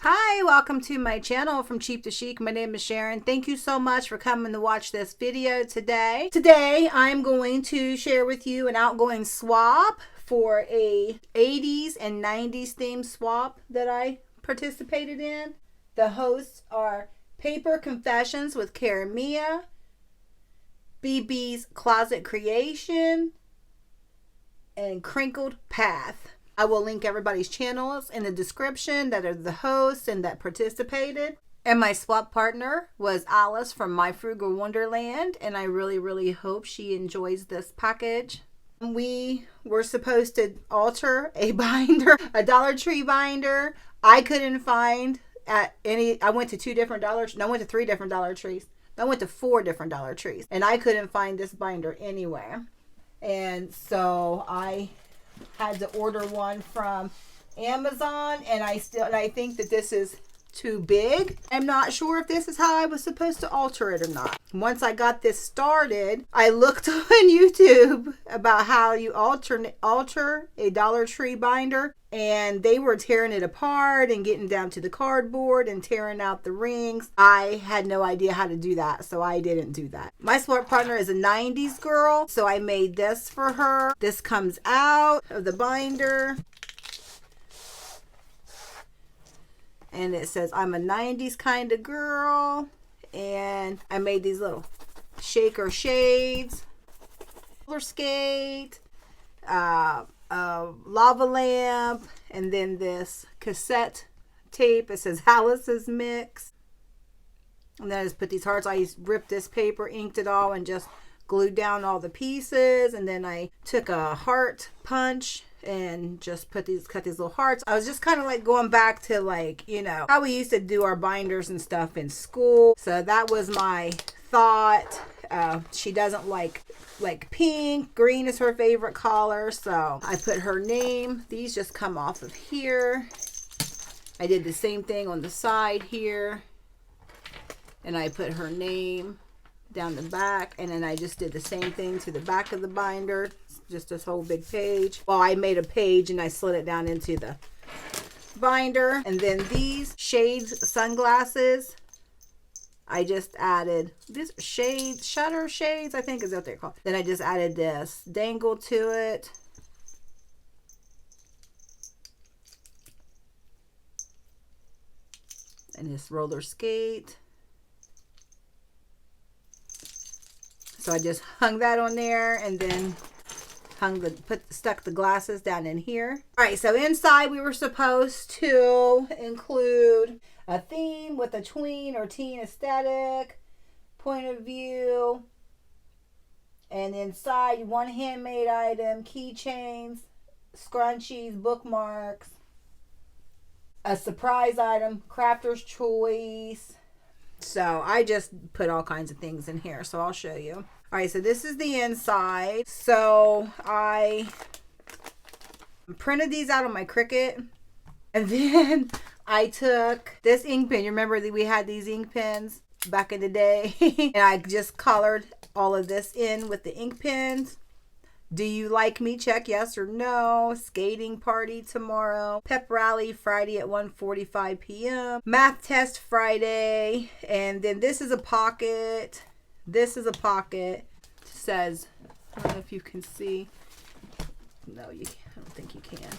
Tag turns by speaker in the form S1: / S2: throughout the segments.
S1: Hi, welcome to my channel From Cheap to Chic. My name is Sharon. Thank you so much for coming to watch this video today. Today, I'm going to share with you an outgoing swap for a 80s and 90s theme swap that I participated in. The hosts are Paper Confessions with Cara, BB's Closet Creation, and Crinkled Path. I will link everybody's channels in the description that are the hosts and that participated. And my swap partner was Alice from My Frugal Wonderland, and I really hope she enjoys this package. We were supposed to alter a binder, a Dollar Tree binder. I couldn't find at any, I went to three different Dollar Trees. I went to 4 different Dollar Trees, and I couldn't find this binder anywhere. And so I had to order one from Amazon, and I think that this is too big. I'm not sure if this is how I was supposed to alter it or not. Once I got this started, I looked on YouTube about how you alter a Dollar Tree binder, and they were tearing it apart and getting down to the cardboard and tearing out the rings. I had no idea how to do that, so I didn't do that. My swap partner is a 90s girl, so I made this for her. This comes out of the binder, and it says, I'm a 90s kind of girl. And I made these little shaker shades, roller skate, a lava lamp, and then this cassette tape. It says Alice's Mix. And then I just put these hearts. I ripped this paper, inked it all, and just glued down all the pieces. And then I took a heart punch and just cut these little hearts. I was just kind of like going back to, like, you know, how we used to do our binders and stuff in school. So that was my thought. She doesn't like pink. Green is her favorite color, so I put her name. These just come off of here. I did the same thing on the side here, and I put her name down the back, and then I just did the same thing to the back of the binder, just this whole big page. Well, I made a page and I slid it down into the binder. And then these shades, sunglasses, I just added this shutter shades, I think is what they're called. Then I just added this dangle to it. And this roller skate. So I just hung that on there, and then stuck the glasses down in here. All right, so inside we were supposed to include a theme with a tween or teen aesthetic, point of view, and inside one handmade item, keychains, scrunchies, bookmarks, a surprise item, crafter's choice. So I just put all kinds of things in here, so I'll show you. All right, so this is the inside. So I printed these out on my Cricut, and then I took this ink pen. You remember that we had these ink pens back in the day? And I just colored all of this in with the ink pens. Do you like me? Check yes or no. Skating party tomorrow. Pep rally Friday at 1:45 p.m. Math test Friday. And then this is a pocket. This is a pocket. It says, I don't know if you can see. No, I don't think you can.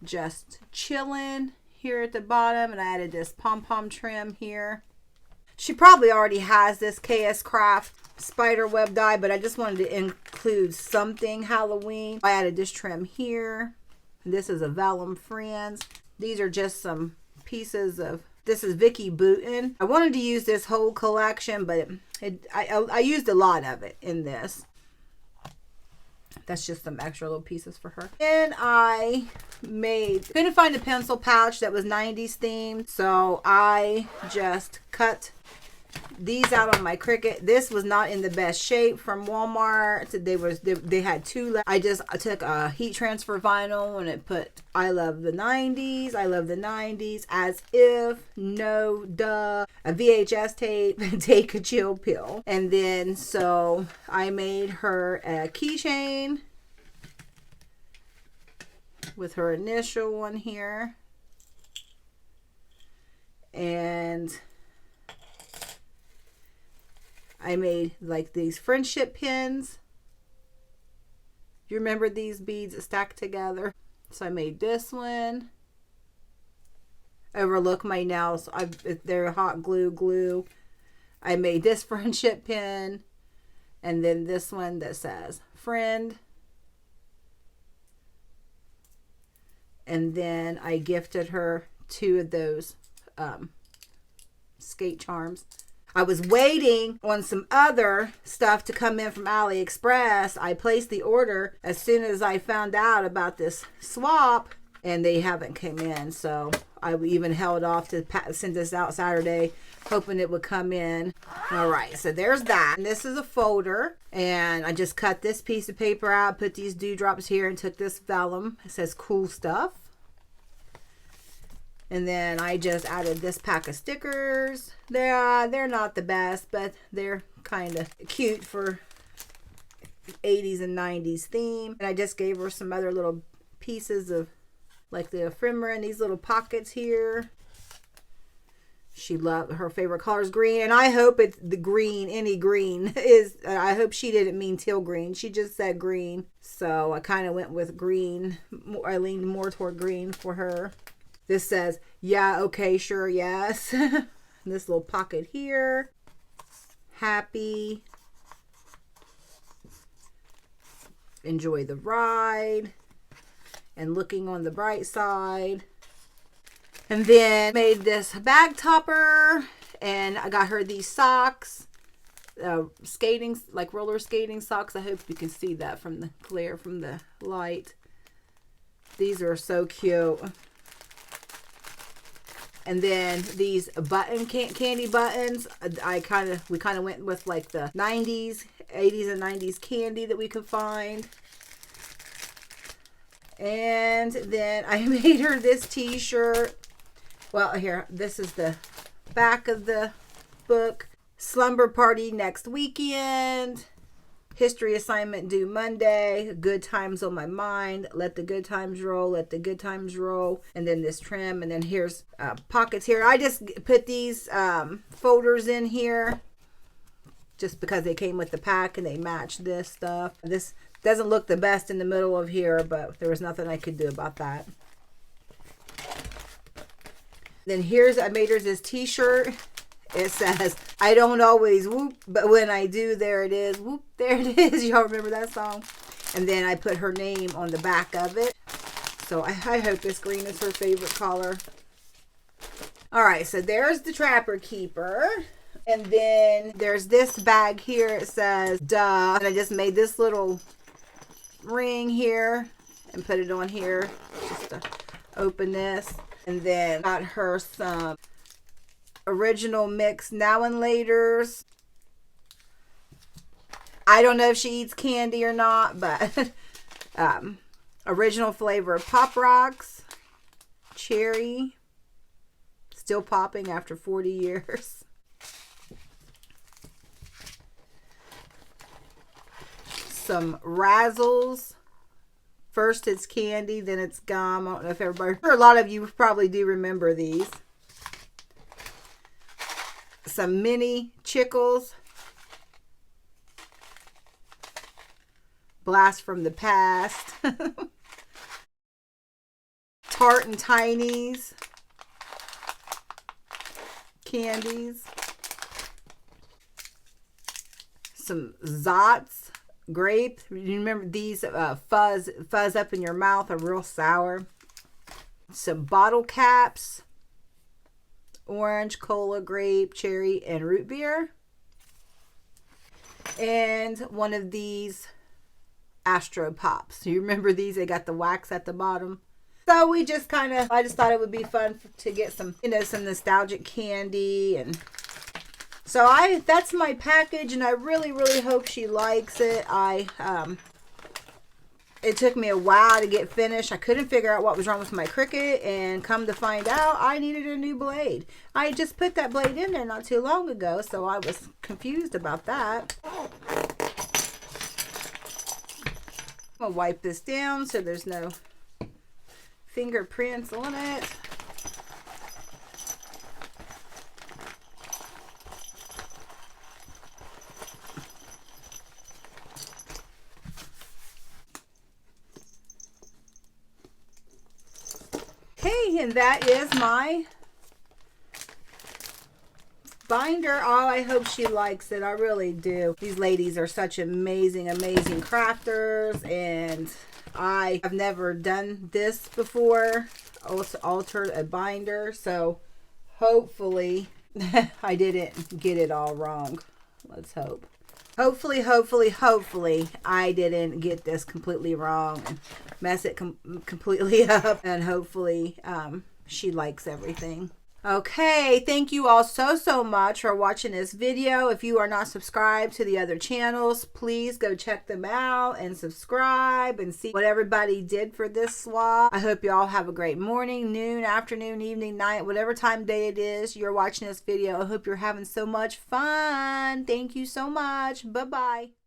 S1: Just chilling here at the bottom. And I added this pom-pom trim here. She probably already has this KS Craft spider web die, but I just wanted to include something Halloween. I added this trim here. This is a Vellum Friends. These are just some pieces of, this is Vicky Booten. I wanted to use this whole collection, but I used a lot of it in this. That's just some extra little pieces for her. And I couldn't find a pencil pouch that was 90s themed, so I just cut these out on my Cricut. This was not in the best shape from Walmart. They had 2 left. I took a heat transfer vinyl and it put I love the 90s, I love the 90s, as if, no, duh, a VHS tape, and take a chill pill. And then so I made her a keychain with her initial one here. And I made like these friendship pins. You remember these beads that stack together? So I made this one. Overlook my nails. They're hot glue. I made this friendship pin. And then this one that says friend. And then I gifted her 2 of those skate charms. I was waiting on some other stuff to come in from AliExpress. I placed the order as soon as I found out about this swap, and they haven't come in. So I even held off to send this out Saturday, hoping it would come in. All right, so there's that. And this is a folder, and I just cut this piece of paper out, put these dewdrops here, and took this vellum. It says cool stuff. And then I just added this pack of stickers. They're not the best, but they're kind of cute for 80s and 90s theme. And I just gave her some other little pieces of like the ephemera in these little pockets here. She loved, her favorite color is green, and I hope it's the green, any green is, I hope she didn't mean teal green. She just said green. So I kind of went with green. I leaned more toward green for her. This says, yeah, okay, sure, yes. This little pocket here. Happy. Enjoy the ride. And looking on the bright side. And then made this bag topper. And I got her these socks. Skating, like roller skating socks. I hope you can see that from the glare from the light. These are so cute. And then these button candy buttons, we kind of went with like the 80s and 90s candy that we could find. And then I made her this t-shirt. Well, here, this is the back of the book. Slumber party next weekend. History assignment due Monday. Good times on my mind. Let the good times roll. Let the good times roll. And then this trim. And then here's pockets here. I just put these folders in here just because they came with the pack and they matched this stuff. This doesn't look the best in the middle of here, but there was nothing I could do about that. Then here's, I made her this t-shirt. It says, I don't always whoop, but when I do, there it is. Whoop, there it is. Y'all remember that song? And then I put her name on the back of it. So I hope this green is her favorite color. All right, so there's the Trapper Keeper. And then there's this bag here. It says, duh. And I just made this little ring here and put it on here just to open this. And then got her some original mix now and laters. I don't know if she eats candy or not, but original flavor of Pop Rocks, cherry, still popping after 40 years. Some Razzles. First it's candy, then it's gum. I don't know if everybody, a lot of you probably do remember these. Some mini Chickles. Blast from the Past. Tart and Tinies. Candies. Some Zots. Grape. You remember these fuzz up in your mouth are real sour. Some bottle caps. Orange, cola, grape, cherry, and root beer. And one of these Astro Pops. You remember these? They got the wax at the bottom. So we just I just thought it would be fun to get some, some nostalgic candy. And so that's my package, and I really, really hope she likes it. It took me a while to get finished. I couldn't figure out what was wrong with my Cricut, and come to find out, I needed a new blade. I just put that blade in there not too long ago, so I was confused about that. I'm gonna wipe this down so there's no fingerprints on it. Okay, and that is my binder. Oh, I hope she likes it. I really do. These ladies are such amazing crafters, and I have never done this before. Also altered a binder, so hopefully I didn't get it all wrong. Let's hope. Hopefully I didn't get this completely wrong and mess it completely up, and hopefully she likes everything. Okay, thank you all so much for watching this video. If you are not subscribed to the other channels, please go check them out and subscribe and see what everybody did for this swap. I hope you all have a great morning, noon, afternoon, evening, night, whatever time of day it is you're watching this video. I hope you're having so much fun. Thank you so much. Bye-bye.